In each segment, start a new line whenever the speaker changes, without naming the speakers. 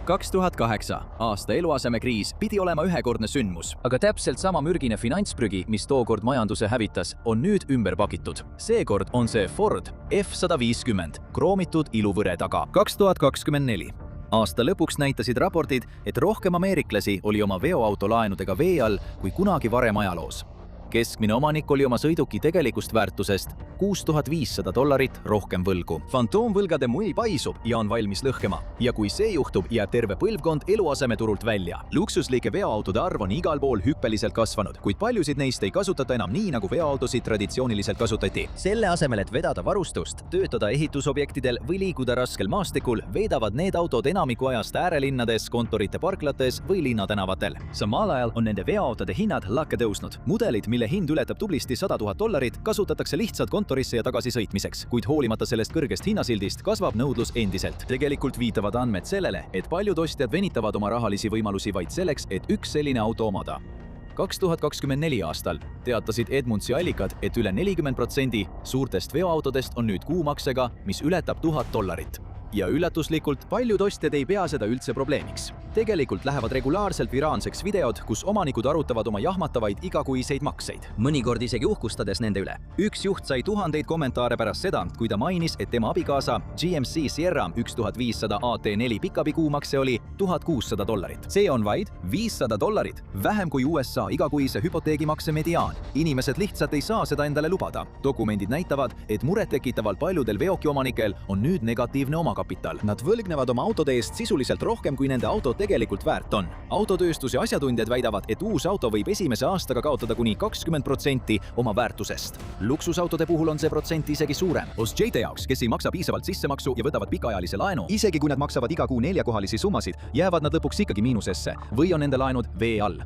2008. aasta eluasemekriis pidi olema ühekordne sündmus.
Aga täpselt sama mürgine finantsprügi, mis tookord majanduse hävitas, on nüüd ümber pakitud. Seekord on see Ford F-150 kroomitud iluvõre taga.
2024. aasta lõpuks näitasid raportid, et rohkem ameeriklasi oli oma veoautolaenudega vee all kui kunagi varem ajaloos. Keskmine omanik oli oma sõiduki tegelikust väärtusest $6500 rohkem võlgu.
Fantoomvõlgade mui paisub ja on valmis lõhkema. Ja kui see juhtub, jääb terve põlvkond eluasemeturult välja. Luksuslike veoautode arv on igal pool hüppeliselt kasvanud, kuid paljusid neist ei kasutata enam nii, nagu veoautosid traditsiooniliselt kasutati.
Selle asemel, et vedada varustust, töötada ehitusobjektidel või liiguda raskel maastikul, veedavad need autod enamiku ajast äärelinnades, kontorite parklates või linnatänavatel.
Samal ajal on nende veoautode hinnad lakke tõusnud.
Mudelid, mille hind ületab tublisti $100,000, kasutatakse lihtsalt kontorisse ja tagasi sõitmiseks, kuid hoolimata sellest kõrgest hinnasildist kasvab nõudlus endiselt. Tegelikult viitavad andmed sellele, et paljud ostjad venitavad oma rahalisi võimalusi vaid selleks, et üks selline auto omada. 2024. aastal teatasid Edmundsi allikad, et üle 40% suurtest veoautodest on nüüd kuumaksega, mis ületab $1000. Ja üllatuslikult paljud ostjad ei pea seda üldse probleemiks. Tegelikult lähevad regulaarselt viraalseks videod, kus omanikud arutavad oma jahmatavaid igakuiseid makseid.
Mõnikord isegi uhkustades nende üle.
Üks juht sai tuhandeid kommentaare pärast seda, kui ta mainis, et tema abikaasa GMC Sierra 1500 AT4 pikabi kuumakse oli $1600. See on vaid $500, vähem kui USA igakuise hüpoteegimakse mediaan. Inimesed lihtsalt ei saa seda endale lubada. Dokumendid näitavad, et murettekitavalt paljudel veokiomanikel on nüüd negatiivne omakapital. Nad võlgnevad oma autode eest sisuliselt rohkem, kui nende auto tegelikult väärt on. Autotööstuse asjatundjad väidavad, et uus auto võib esimese aastaga kaotada kuni 20% oma väärtusest. Luksusautode puhul on see protsent isegi suurem. Ostjate jaoks, kes ei maksa piisavalt sissemaksu ja võtavad pikaajalise laenu, isegi kui nad maksavad iga kuu 4-kohalisi summasid, jäävad nad lõpuks ikkagi miinusesse või on nende laenud vee all.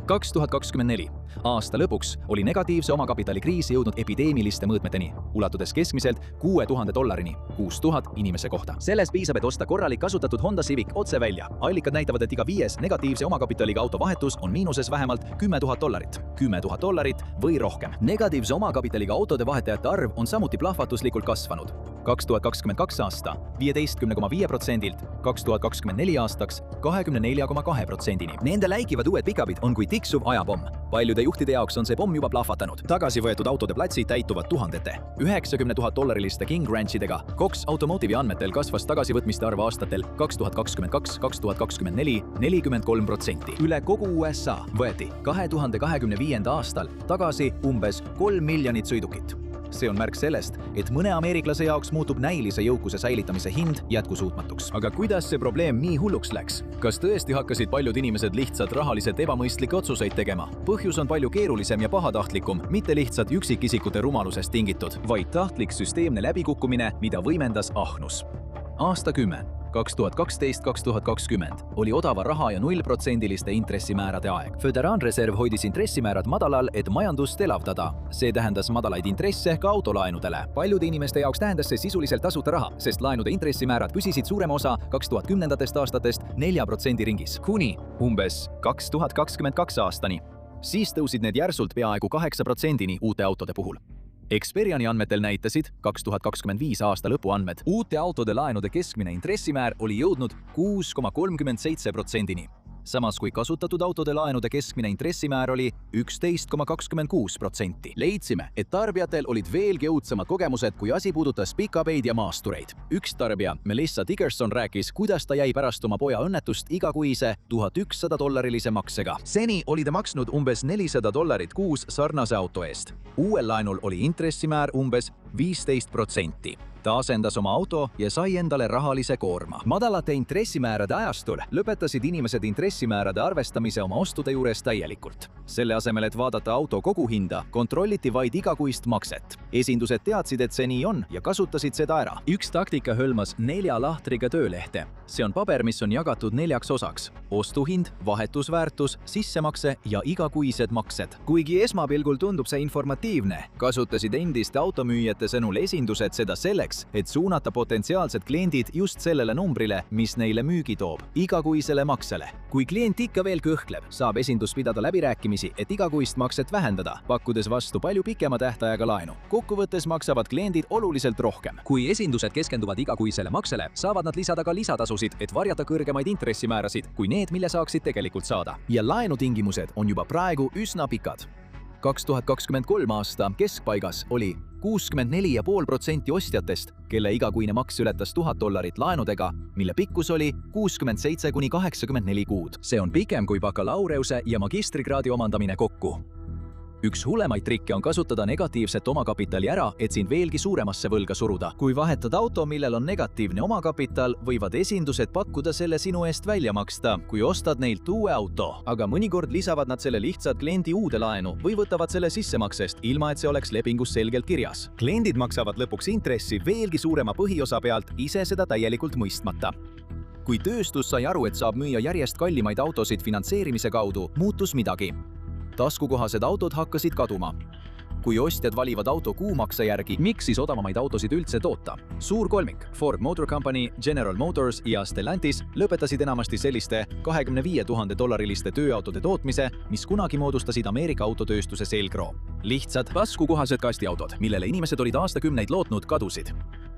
2024. aasta lõpuks oli negatiivse omakapitali kriis jõudnud epideemiliste mõõtmeteni, ulatudes keskmiselt $6000, 6000 inimese kohta. Selles piisab, et osta korralik kasutatud Honda Civic otse välja. Allikad näitavad, et iga 5 negatiivse omakapitaliga auto vahetus on miinuses vähemalt $10,000. $10,000 või rohkem. Negatiivse omakapitaliga autode vahetajate arv on samuti plahvatuslikult kasvanud. 2022. aasta 15,5%-lt 2024 aastaks 24,2%-ni. Nende läikivad uued pikabid on kui tiksuv ajapomm. Paljude juhtide jaoks on see pomm juba plahvatanud. Tagasi võetud autode platsid täituvad tuhandete. $90,000 King Ranchidega Cox Automotive'i andmetel kasvas tagasivõtmiste arv aastatel 2022-2024 43%. Üle kogu USA võeti 2025. aastal tagasi umbes 3 miljonit sõidukit. See on märk sellest, et mõne ameeriklase jaoks muutub näilise jõukuse säilitamise hind jätkusuutmatuks. Aga kuidas see probleem nii hulluks läks? Kas tõesti hakkasid paljud inimesed lihtsalt rahaliselt ebamõistlikke otsuseid tegema? Põhjus on palju keerulisem ja pahatahtlikum, mitte lihtsalt üksikisikute rumalusest tingitud, vaid tahtlik süsteemne läbikukkumine, mida võimendas ahnus. Aastakümme 2012-2020 oli odava raha ja 0% intressimäärade aeg. Föderaalreserv hoidis intressimäärad madalal, et majandust elavdada. See tähendas madalaid intresse ka autolaenudele. Paljude inimeste jaoks tähendas see sisuliselt tasuta raha, sest laenude intressimäärad püsisid suurema osa 2010. aastatest 4% ringis. Kuni umbes 2022 aastani. Siis tõusid need järsult peaaegu 8%-ni uute autode puhul. Experiani andmetel näitasid 2025. aasta lõpuandmed. Uute autode laenude keskmine intressimäär oli jõudnud 6,37%-ni. Samas kui kasutatud autode laenude keskmine intressimäär oli 11,26%. Leidsime, et tarbijatel olid veelgi õudsemad kogemused, kui asi puudutas pikabeid ja maastureid. Üks tarbija, Melissa Tiggerson, rääkis, kuidas ta jäi pärast oma poja õnnetust igakuise $1100 maksega. Seni oli ta maksnud umbes $400 kuus sarnase auto eest. Uuel laenul oli intressimäär umbes 15%. Ta asendas oma auto ja sai endale rahalise koorma. Madalate intressimäärade ajastul lõpetasid inimesed intressimäärade arvestamise oma ostude juures täielikult. Selle asemel, et vaadata auto koguhinda, kontrolliti vaid igakuist makset. Esindused teadsid, et see nii on ja kasutasid seda ära. Üks taktika hõlmas 4 lahtriga töölehte. See on paber, mis on jagatud 4 osaks. Ostuhind, vahetusväärtus, sissemakse ja igakuised maksed. Kuigi esmapilgul tundub see informatiivne, kasutasid endiste automüüjate
esindajate sõnul esindused seda selleks, et suunata potentsiaalsed kliendid just sellele numbrile, mis neile müügi toob, igakuisele maksele. Kui klient ikka veel kõhkleb, saab esindus pidada läbirääkimisi, et igakuist makset vähendada, pakkudes vastu palju pikema tähtajaga laenu. Kokkuvõttes maksavad kliendid oluliselt rohkem.
Kui esindused keskenduvad igakuisele maksele, saavad nad lisada ka lisatasusid, et varjata kõrgemaid intressimäärasid kui need, mille saaksid tegelikult saada.
Ja laenutingimused on juba praegu üsna pikad. 2023 aasta keskpaigas oli 64,5% ostjatest, kelle igakuine maks ületas $1000 laenudega, mille pikkus oli 67–84 kuud.
See on pikem kui bakalaureuse ja magistrikraadi omandamine kokku. Üks hullemaid trikke on kasutada negatiivset omakapitali ära, et sind veelgi suuremasse võlga suruda.
Kui vahetad auto, millel on negatiivne omakapital, võivad esindused pakkuda selle sinu eest välja maksta, kui ostad neilt uue auto. Aga mõnikord lisavad nad selle lihtsalt kliendi uude laenu või võtavad selle sissemaksest, ilma et see oleks lepingus selgelt kirjas. Kliendid maksavad lõpuks intressi veelgi suurema põhiosa pealt, ise seda täielikult mõistmata. Kui tööstus sai aru, et saab müüa järjest kallimaid autosid finantseerimise kaudu, muutus midagi. Taskukohased autod hakkasid kaduma. Kui ostjad valivad auto kuumakse järgi,
miks siis odavamaid autosid üldse toota?
Suur kolmik, Ford Motor Company, General Motors ja Stellantis lõpetasid enamasti selliste $25,000 tööautode tootmise, mis kunagi moodustasid Ameerika autotööstuse selgroo. Lihtsad, taskukohased kastiautod, millele inimesed olid aastakümneid lootnud, kadusid.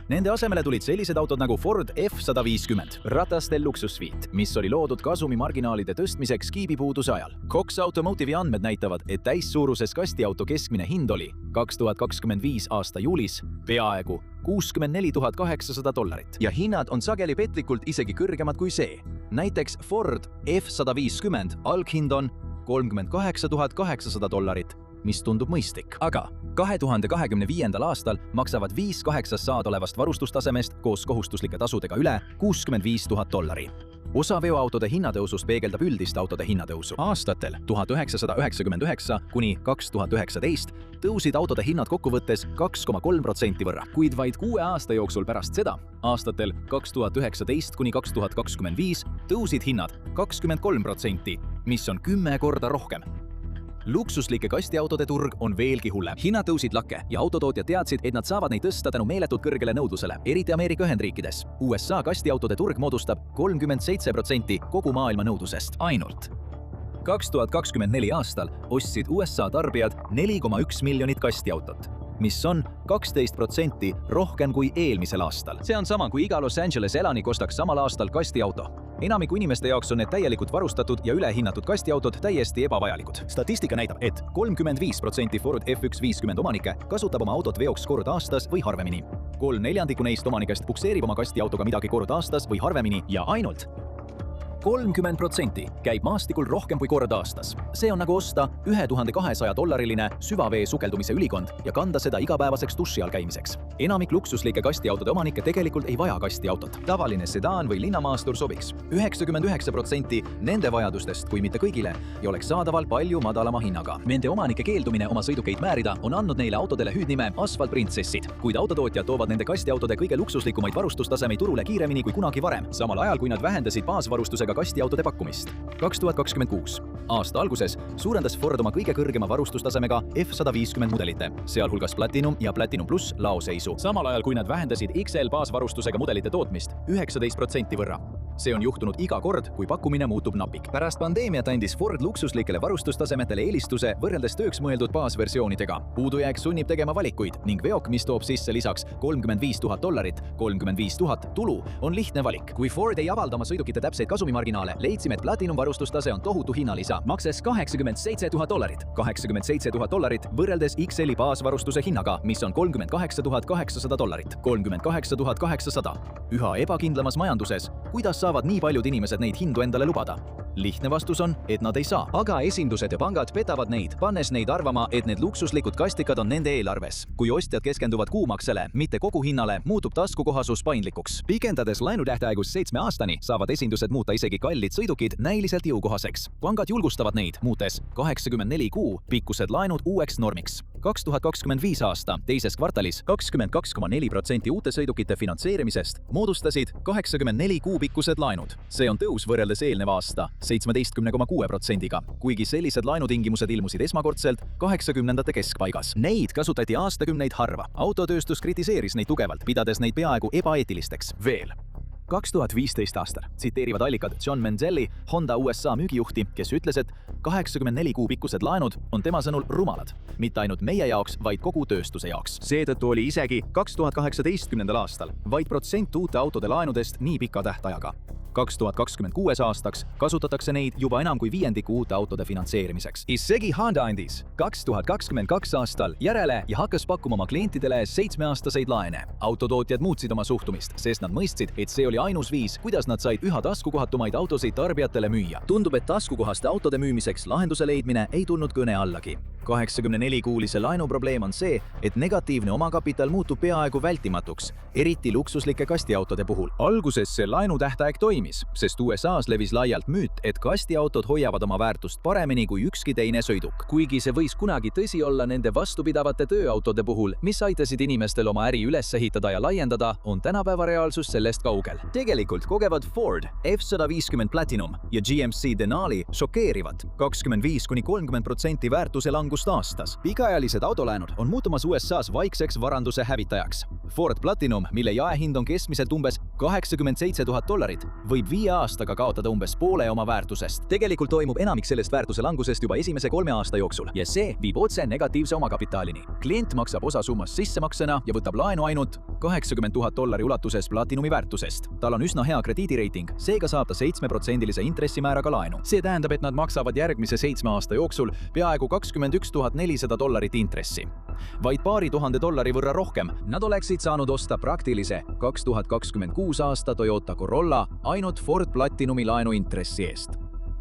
Nende asemele tulid sellised autod nagu Ford F-150, ratastel luksussviit, mis oli loodud kasumimarginaalide tõstmiseks kiibipuuduse ajal. Cox Automotive'i andmed näitavad, et täissuuruses kastiauto keskmine hind oli 2025 aasta juulis peaaegu $64,800 ja hinnad on sageli petlikult isegi kõrgemad kui see. Näiteks Ford F-150 alghind on $38,800, mis tundub mõistlik. Aga 2025. aastal maksavad 5/8 saadolevast varustustasemest koos kohustuslike tasudega üle $65,000. Osa veoautode hinnatõusust peegeldab üldist autode hinnatõusu. Aastatel 1999 kuni 2019 tõusid autode hinnad kokkuvõttes 2,3% võrra, kuid vaid 6 aasta jooksul pärast seda, aastatel 2019 kuni 2025 tõusid hinnad 23%, mis on 10 korda rohkem. Luksuslike kastiautode turg on veelgi hullem. Hinnad tõusid lakke ja autotootjad teadsid, et nad saavad neid tõsta tänu meeletult kõrgele nõudlusele, eriti Ameerika Ühendriikides. USA kastiautode turg moodustab 37% kogu maailma nõudlusest ainult. 2024 aastal ostsid USA tarbijad 4,1 miljonit kastiautot, mis on 12% rohkem kui eelmisel aastal. See on sama, kui iga Los Angeles elanik ostaks samal aastal kastiauto. Enamiku inimeste jaoks on need täielikult varustatud ja ülehinnatud kastiautod täiesti ebavajalikud. Statistika näitab, et 35% Ford F-150 omanikke kasutab oma autot veoks kord aastas või harvemini. 3/4 neist omanikest pukseerib oma kastiautoga midagi kord aastas või harvemini ja ainult 30% käib maastikul rohkem kui kord aastas. See on nagu osta $1200 süvavee sukeldumise ülikond ja kanda seda igapäevaseks duši all käimiseks. Enamik luksuslike kastiautode omanikke tegelikult ei vaja kastiautot. Tavaline sedaan või linnamaastur sobiks. 99% nende vajadustest, kui mitte kõigile, ja oleks saadaval palju madalama hinnaga. Nende omanike keeldumine oma sõidukeid määrida on andnud neile autodele hüüdnime asfaltprintsessid, kuid autotootjad toovad nende kastiautode kõige luksuslikumaid varustustasemeid turule kiiremini kui kunagi varem, samal ajal kui nad vähendasid baasvarustusega kastiautode pakkumist. 2026. Aasta alguses suurendas Ford oma kõige kõrgema varustustasemega F-150 mudelite, sealhulgas Platinum ja Platinum Plus laoseisu, samal ajal kui nad vähendasid XL baasvarustusega mudelite tootmist 19% võrra. See on juhtunud iga kord, kui pakkumine muutub napik. Pärast pandeemiat andis Ford luksuslikele varustustasemetele eelistuse võrreldes tööks mõeldud baasversioonidega. Puudujääk sunnib tegema valikuid ning veok, mis toob sisse lisaks $35,000, $35,000 tulu, on lihtne valik. Kui Ford ei avalda oma sõidukite täpseid kasumimarginaale, leidsime, et Platinum varustustase on tohutu hinnalisa, makses $87,000. $87,000 võrreldes XL-i baasvarustuse hinnaga, mis on $38,800. $38,800. Üha ebakindlamas majanduses, kuidas saavad nii paljud inimesed neid hindu endale lubada? Lihtne vastus on, et nad ei saa. Aga esindused ja pangad petavad neid, pannes neid arvama, et need luksuslikud kastikad on nende eelarves. Kui ostjad keskenduvad kuumaksele, mitte koguhinnale, muutub taskukohasus paindlikuks. Pikendades laenutähtaegus 7 aastani, saavad esindused muuta isegi kallid sõidukid näiliselt jõukohaseks. Pangad julgustavad neid, muutes 84 kuu pikkused laenud uueks normiks. 2025 aasta teises kvartalis 22,4% uute sõidukite finantseerimisest moodustasid 84 kuu pikkused laenud. See on tõus võrreldes eelneva aasta 17,6%-ga, kuigi sellised laenutingimused ilmusid esmakordselt 80ndate keskpaigas. Neid kasutati aastakümneid harva. Autotööstus kritiseeris neid tugevalt, pidades neid peaaegu ebaeetilisteks. Veel 2015 aastal tsiteerivad allikad John Menzelli, Honda USA müügijuhti, kes ütles, et 84 kuu pikkused laenud on tema sõnul rumalad. Mitte ainult meie jaoks, vaid kogu tööstuse jaoks. Seetõttu oli isegi 2018. aastal vaid protsent uute autode laenudest nii pika tähtajaga. 2026 aastaks kasutatakse neid juba enam kui viiendiku uute autode finantseerimiseks. Isegi Honda andis 2022 aastal järele ja hakkas pakkuma oma klientidele 7-aastaseid laene. Autotootjad muutsid oma suhtumist, sest nad mõistsid, et see oli ainus viis, kuidas nad said üha taskukohatumaid autosid tarbijatele müüa. Tundub, et taskukohaste autode müümiseks lahenduse leidmine ei tulnud kõne allagi. 84-kuulise laenu probleem on see, et negatiivne omakapital muutub peaaegu vältimatuks, eriti luksuslike kastiautode puhul. Alguses see laenutähtaeg toimis, sest USA's levis laialt müüt, et kastiautod hoiavad oma väärtust paremini kui ükski teine sõiduk. Kuigi see võis kunagi tõsi olla nende vastupidavate tööautode puhul, mis aitasid inimestel oma äri üles ehitada ja laiendada, on tänapäeva reaalsus sellest kaugel. Tegelikult kogevad Ford F-150 Platinum ja GMC Denali šokeerivad 25–30% väärtuse langust aastas. Pikaajalised autolaenud on muutumas USA's vaikseks varanduse hävitajaks. Ford Platinum, mille jaehind on keskmiselt umbes $87 000, võib 5 aastaga kaotada umbes poole oma väärtusest. Tegelikult toimub enamik sellest väärtuse langusest juba esimese 3 aasta jooksul ja see viib otse negatiivse omakapitaalini. Klient maksab osa summast sissemaksena ja võtab laenu ainult $80 000 ulatuses Platinumi väärtusest. Tal on üsna hea krediidireiting, seega saab ta 7% intressimääraga laenu. See tähendab, et nad maksavad järgmise 7 aasta jooksul peaaegu $21 400 intressi. Vaid paari $1000 võrra rohkem nad oleksid saanud osta praktilise 2026 aasta Toyota Corolla ainult Ford Platinumi laenu intressi eest.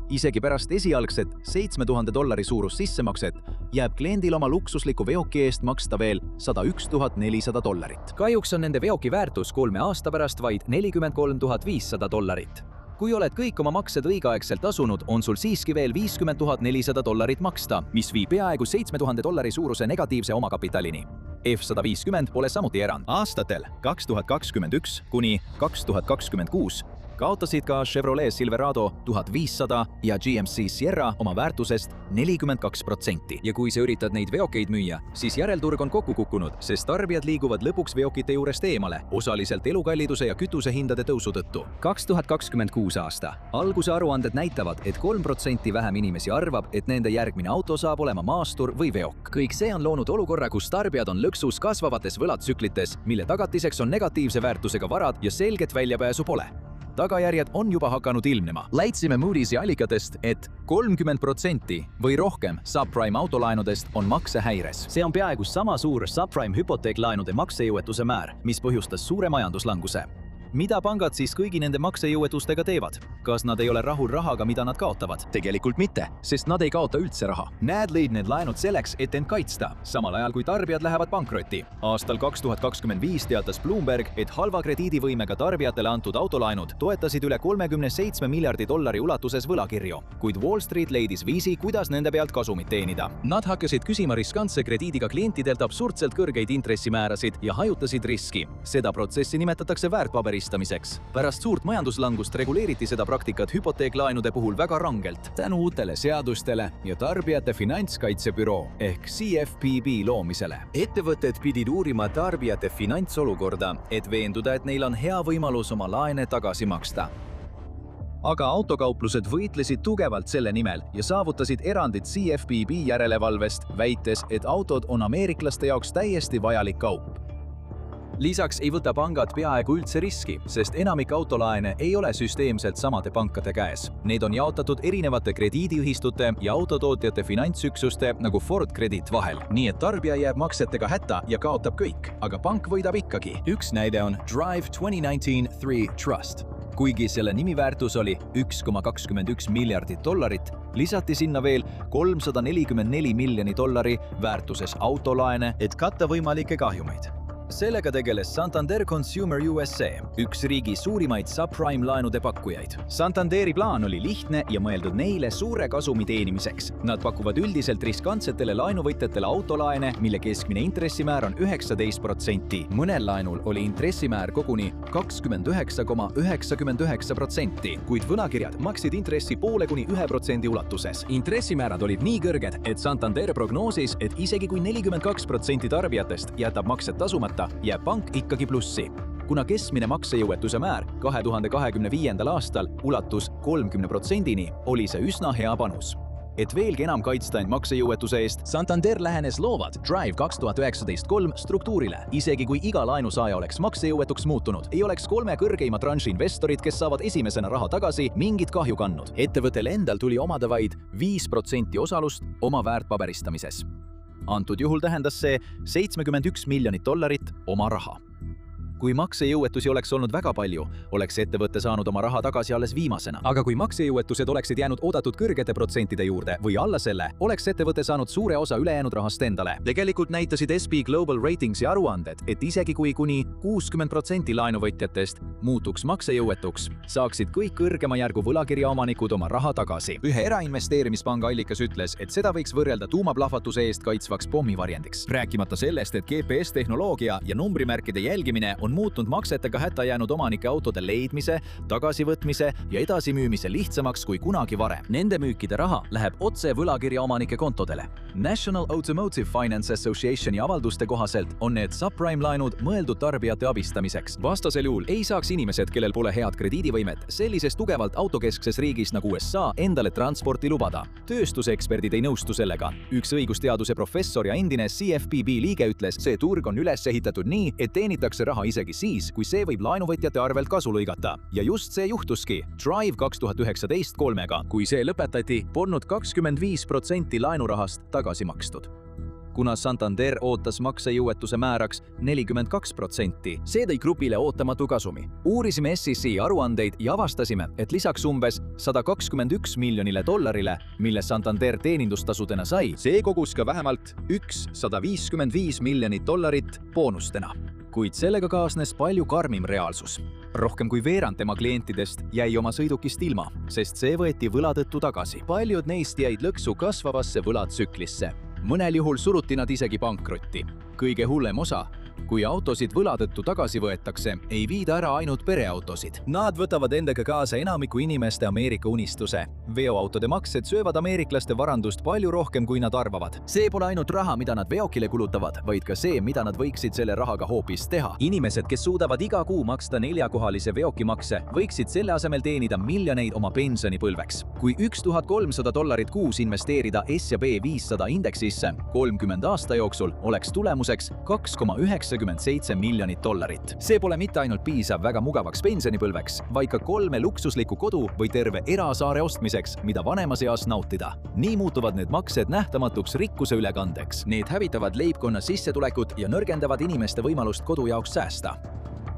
Isegi pärast esialgset $7000 suurust sissemakset jääb kliendil oma luksusliku veoki eest maksta veel $101 400. Kahjuks on nende veoki väärtus 3 aasta pärast vaid $43 500. Kui oled kõik oma maksed õigeaegselt tasunud, on sul siiski veel $50 400 maksta, mis viib peaaegu $7000 suuruse negatiivse omakapitalini. F-150 pole samuti erand. Aastatel 2021 kuni 2026 kaotasid ka Chevrolet Silverado 1500 ja GMC Sierra oma väärtusest 42%. Ja kui sa üritad neid veokeid müüa, siis järelturg on kokku kukkunud, sest tarbijad liiguvad lõpuks veokite juurest eemale, osaliselt elukalliduse ja kütusehindade tõusu tõttu. 2026 aasta. Alguse aruanded näitavad, et 3% vähem inimesi arvab, et nende järgmine auto saab olema maastur või veok. Kõik see on loonud olukorra, kus tarbijad on lõksus kasvavates võlatsüklites, mille tagatiseks on negatiivse väärtusega varad ja selget väljapääsu pole. Tagajärjed on juba hakanud ilmnema. Leidsime Moody'si allikatest, et 30% või rohkem subprime autolaenudest on maksehäires. See on peaaegu sama suur subprime hüpoteeklaenude maksejõuetuse määr, mis põhjustas suure majanduslanguse. Mida pangad siis kõigi nende maksejõuetustega teevad? Kas nad ei ole rahul rahaga, mida nad kaotavad? Tegelikult mitte, sest nad ei kaota üldse raha. Nad lõid need laenud selleks, et end kaitsta, samal ajal kui tarbijad lähevad pankrotti. Aastal 2025 teatas Bloomberg, et halva krediidivõimega tarbijatele antud autolaenud toetasid üle $37 miljardi ulatuses võlakirju, kuid Wall Street leidis viisi, kuidas nende pealt kasumit teenida. Nad hakkasid küsima riskantse krediidiga klientidelt absurdselt kõrgeid intressimäärasid ja hajutasid riski. Seda protsessi nimetatakse väärtpaberistamiseks. Pärast suurt majanduslangust reguleeriti seda praktikat hüpoteeklaenude puhul väga rangelt tänu uutele seadustele ja tarbijate finantskaitsebüroo ehk CFPB loomisele. Ettevõtted pidid uurima tarbijate finantsolukorda, et veenduda, et neil on hea võimalus oma laene tagasi maksta. Aga autokauplused võitlesid tugevalt selle nimel ja saavutasid erandid CFPB järelevalvest, väites, et autod on ameeriklaste jaoks täiesti vajalik kaup. Lisaks ei võta pangad peaaegu üldse riski, sest enamik autolaene ei ole süsteemselt samade pankade käes. Need on jaotatud erinevate krediidiühistute ja autotootjate finantsüksuste nagu Ford Credit vahel. Nii et tarbija jääb maksetega hätta ja kaotab kõik, aga pank võidab ikkagi. Üks näide on Drive 2019 Trust. Kuigi selle nimiväärtus oli $1,21 miljardit, lisati sinna veel $344 miljonit väärtuses autolaene, et katta võimalikke kahjumeid.
sellega tegeles Santander Consumer USA, üks riigi suurimaid subprime laenude pakkujaid.
Santanderi plaan oli lihtne ja mõeldud neile suure kasumi teenimiseks. Nad pakuvad üldiselt riskantsetele laenuvõtjatele autolaene, mille keskmine intressimäär on 19%. Mõnel laenul oli intressimäär koguni 29,99%, kuid võlakirjad maksid intressi 0,5–1% ulatuses. Intressimäärad olid nii kõrged, et Santander prognoosis, et isegi kui 42% tarbijatest jätab maksed tasumata, jääb pank ikkagi plussi. Kuna keskmine maksejõuetuse määr 2025. aastal ulatus 30%-ni, oli see üsna hea panus. Et veelgi enam kaitsta end maksejõuetuse eest, Santander lähenes loovat Drive 2019-3 struktuurile. Isegi kui iga laenusaaja oleks maksejõuetuks muutunud, ei oleks 3 kõrgeima tranši investorid, kes saavad esimesena raha tagasi, mingit kahju kandnud. Ettevõttel endal tuli omada vaid 5% osalust oma väärtpaberistamises. Antud juhul tähendas see $71 miljonit oma raha. Kui maksejõuetusi oleks olnud väga palju, oleks ettevõte saanud oma raha tagasi alles viimasena. Aga kui maksejõuetused oleksid jäänud oodatud kõrgete protsentide juurde või alla selle, oleks ettevõte saanud suure osa ülejäänud rahast endale. Tegelikult näitasid SP Global Ratingsi aruanded, et isegi kui kuni 60% laenuvõtjatest muutuks maksejõuetuks, saaksid kõik kõrgema järgu võlakirja omanikud oma raha tagasi. Ühe erainvesteerimispanga allikas ütles, et seda võiks võrrelda tuumaplahvatuse eest kaitsvaks pommivarjendiks. Rääkimata sellest, et GPS-tehnoloogia ja numbrimärkide jälgimine on muutnud maksetega hätta jäänud omanike autode leidmise, tagasivõtmise ja edasimüümise lihtsamaks kui kunagi varem. Nende müükide raha läheb otse võlakirja omanike kontodele. National Automotive Finance Associationi avalduste kohaselt on need subprime-laenud mõeldud tarbijate abistamiseks. Vastasel juhul ei saaks inimesed, kellel pole head krediidivõimet, sellises tugevalt autokeskses riigis nagu USA endale transporti lubada. Tööstuseksperdid ei nõustu sellega. Üks õigusteaduse professor ja endine CFPB liige ütles, see turg on üles ehitatud nii, et teenitakse raha isegi siis, kui see võib laenuvõtjate arvelt kasu lõigata. Ja just see juhtuski Drive 2019-3-ga. Kui see lõpetati, polnud 25% laenurahast tagasi makstud. Kuna Santander ootas maksejõuetuse määraks 42%, see tõi grupile ootamatu kasumi. Uurisime SEC aruandeid ja avastasime, et lisaks umbes $121 miljonile, mille Santander teenindustasudena sai, see kogus ka vähemalt $155 miljonit boonustena. Kuid sellega kaasnes palju karmim reaalsus. Rohkem kui veerand tema klientidest jäi oma sõidukist ilma, sest see võeti võla tõttu tagasi. Paljud neist jäid lõksu kasvavasse võlatsüklisse. Mõnel juhul suruti nad isegi pankrotti. Kõige hullem osa, kui autosid võla tõttu tagasi võetakse, ei viida ära ainult pereautosid. Nad võtavad endaga kaasa enamiku inimeste Ameerika unistuse. Veoautode maksed söövad ameeriklaste varandust palju rohkem, kui nad arvavad. See pole ainult raha, mida nad veokile kulutavad, vaid ka see, mida nad võiksid selle rahaga hoopis teha. Inimesed, kes suudavad iga kuu maksta 4-kohalise veokimakse, võiksid selle asemel teenida miljoneid oma pensionipõlveks. Kui $1300 kuus investeerida S&P 500 indeksisse 30 aasta jooksul, oleks tulemuseks $2,97 miljonit. See pole mitte ainult piisav väga mugavaks pensionipõlveks, vaid ka 3 luksuslikku kodu või terve erasaare ostmiseks, mida vanemas eas nautida. Nii muutuvad need maksed nähtamatuks rikkuse ülekandeks. Need hävitavad leibkonna sissetulekut ja nõrgendavad inimeste võimalust kodu jaoks säästa.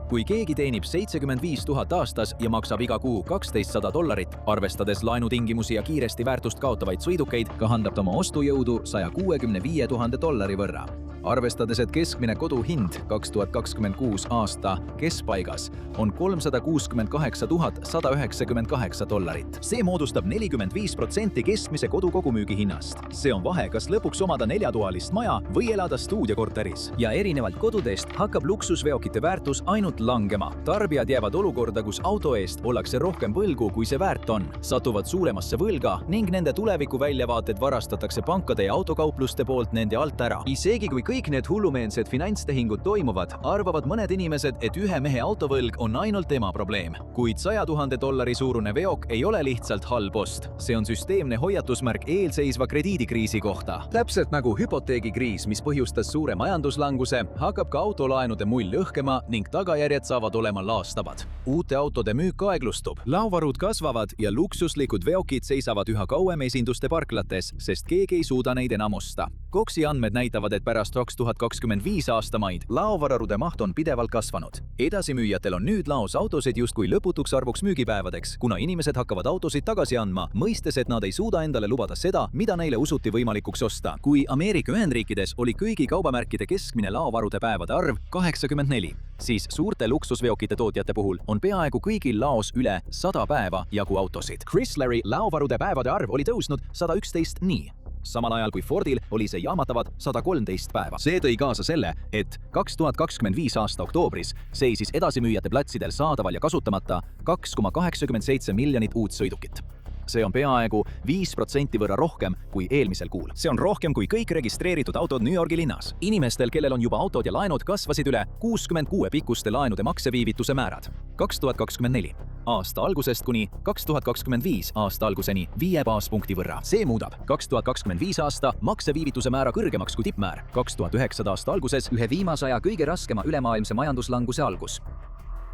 Kui keegi teenib 75 000 aastas ja maksab iga kuu $1200, arvestades laenutingimusi ja kiiresti väärtust kaotavaid sõidukeid, kahandab ta oma ostujõudu $165 000 võrra. Arvestades, et keskmine koduhind 2026 aasta keskpaigas on $368 198. See moodustab 45% keskmise kodu kogumüügi hinnast. See on vahe, kas lõpuks omada 4-toalist maja või elada stuudiokorteris. Ja erinevalt kodudest hakkab luksusveokite väärtus ainult langema. Tarbijad jäävad olukorda, kus auto eest ollakse rohkem võlgu, kui see väärt on, satuvad suuremasse võlga ning nende tuleviku väljavaated varastatakse pankade ja autokaupluste poolt nende alt ära. Isegi kui kõik need hullumeelsed finantstehingud toimuvad, arvavad mõned inimesed, et ühe mehe autovõlg on ainult tema probleem. Kuid $100 000 suurune veok ei ole lihtsalt halb ost. See on süsteemne hoiatusmärk eelseisva krediidikriisi kohta. Täpselt nagu hüpoteegikriis, mis põhjustas suure majanduslanguse, hakkab ka autolaenude mull lõhkema ning tagajärjed saavad olema laastavad. Uute autode müük aeglustub, laovarud kasvavad ja luksuslikud veokid seisavad üha kauem esinduste parklates, sest keegi ei suuda neid enam osta. Coxi andmed näitavad, et pärast 2025 aasta maid laovararude maht on pidevalt kasvanud. Edasimüüjatel on nüüd laos autosid justkui lõputuks arvuks müügipäevadeks, kuna inimesed hakkavad autosid tagasi andma, mõistes, et nad ei suuda endale lubada seda, mida neile usuti võimalikuks osta. Kui Ameerika Ühendriikides oli kõigi kaubamärkide keskmine laovarude päevade arv 84, siis suurte luksusveokite tootjate puhul on peaaegu kõigil laos üle 100 päeva jagu autosid. Chrysleri laovarude päevade arv oli tõusnud 111 nii, samal ajal kui Fordil oli see jahmatavad 113 päeva. See tõi kaasa selle, et 2025 aasta oktoobris seisis edasimüüjate platsidel saadaval ja kasutamata 2,87 miljonit uut sõidukit. See on peaaegu 5% võrra rohkem kui eelmisel kuul. See on rohkem kui kõik registreeritud autod New Yorgi linnas. Inimestel, kellel on juba autod ja laenud, kasvasid üle 66 pikkuste laenude makseviivituse määrad. 2024 aasta algusest kuni 2025 aasta alguseni 5 baaspunkti võrra. See muudab 2025 aasta makseviivituse määra kõrgemaks kui tippmäär 2009 aasta alguses ühe viimase aja kõige raskema ülemaailmse majanduslanguse algus.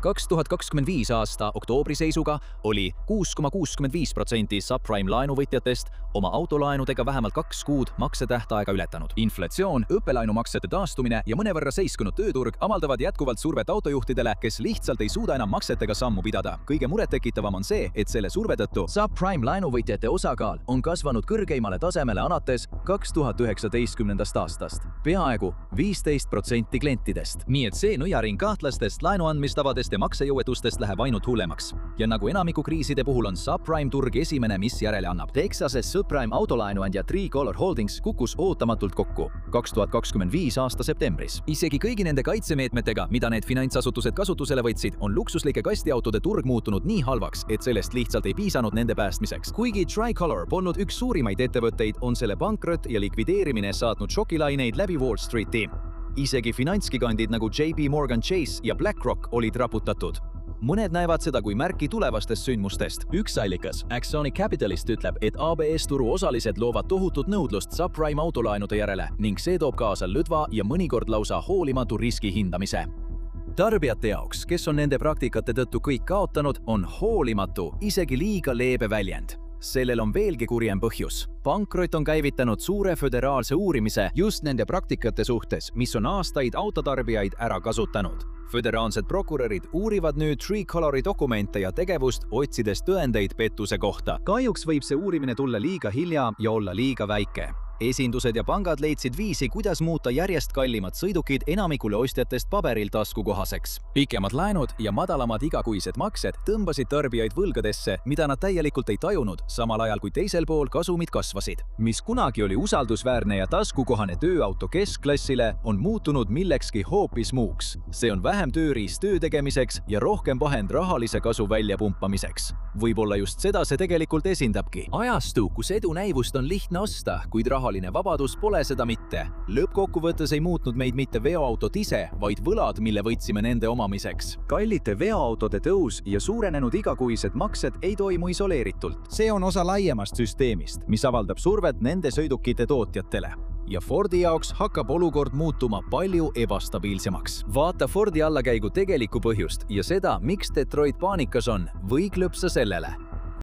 2025 aasta oktoobri seisuga oli 6,65% subprime laenuvõtjatest oma autolaenudega vähemalt 2 kuud maksetähtaega ületanud. Inflatsioon, õppelaenumaksete taastumine ja mõnevõrra seiskunud tööturg avaldavad jätkuvalt survet autojuhtidele, kes lihtsalt ei suuda enam maksetega sammu pidada. Kõige murettekitavam on see, et selle surve tõttu subprime laenuvõtjate osakaal on kasvanud kõrgeimale tasemele alates 2019. aastast. Peaaegu 15% klientidest. Nii et see nõiaring kahtlastest laenuandmistavadest ja maksejõuetustest läheb ainult hullemaks. Ja nagu enamiku kriiside puhul on subprime turg esimene, mis järele annab. Texases subprime autolaenuandja Tricolor Holdings kukkus ootamatult kokku 2025 aasta septembris. Isegi kõigi nende kaitsemeetmetega, mida need finantsasutused kasutusele võtsid, on luksuslike kastiautode turg muutunud nii halvaks, et sellest lihtsalt ei piisanud nende päästmiseks. Kuigi Tricolor polnud üks suurimaid ettevõtteid, on selle pankrot ja likvideerimine saatnud šokilaineid läbi Wall Streeti. Isegi finantsgigandid nagu JP Morgan Chase ja BlackRock olid raputatud. Mõned näevad seda kui märki tulevastest sündmustest. Üks allikas, Axonic Capitalist, ütleb, et ABS-turu osalised loovad tohutut nõudlust subprime autolaenude järele ning see toob kaasa lõdva ja mõnikord lausa hoolimatu riski hindamise. Tarbijate jaoks, kes on nende praktikate tõttu kõik kaotanud, on hoolimatu isegi liiga leebe väljend. Sellel on veelgi kurjem põhjus. Pankrot on käivitanud suure föderaalse uurimise just nende praktikate suhtes, mis on aastaid autotarbijaid ära kasutanud. Föderaalsed prokurörid uurivad nüüd Tricolori dokumente ja tegevust, otsides tõendeid pettuse kohta. Kahjuks võib see uurimine tulla liiga hilja ja olla liiga väike. Esindused ja pangad leidsid viisi, kuidas muuta järjest kallimad sõidukid enamikule ostjatest paberil taskukohaseks. Pikemad laenud ja madalamad igakuised maksed tõmbasid tarbijaid võlgadesse, mida nad täielikult ei tajunud, samal ajal kui teisel pool kasumid kasvasid. Mis kunagi oli usaldusväärne ja taskukohane tööauto keskklassile, on muutunud millekski hoopis muuks. See on vähem tööriist töö tegemiseks ja rohkem vahend rahalise kasu väljapumpamiseks. Võib-olla just seda see tegelikult esindabki. Ajastu, kus edu näivust on lihtne osta, kuid rahaline vabadus pole seda mitte. Lõppkokkuvõttes ei muutnud meid mitte veoautod ise, vaid võlad, mille võtsime nende omamiseks. Kallite veoautode tõus ja suurenenud igakuised maksed ei toimu isoleeritult. See on osa laiemast süsteemist, mis avaldab survet nende sõidukite tootjatele. Ja Fordi jaoks hakkab olukord muutuma palju ebastabiilsemaks. Vaata Fordi allakäigu tegelikku põhjust ja seda, miks Detroit paanikas on, või klõpsa sellele.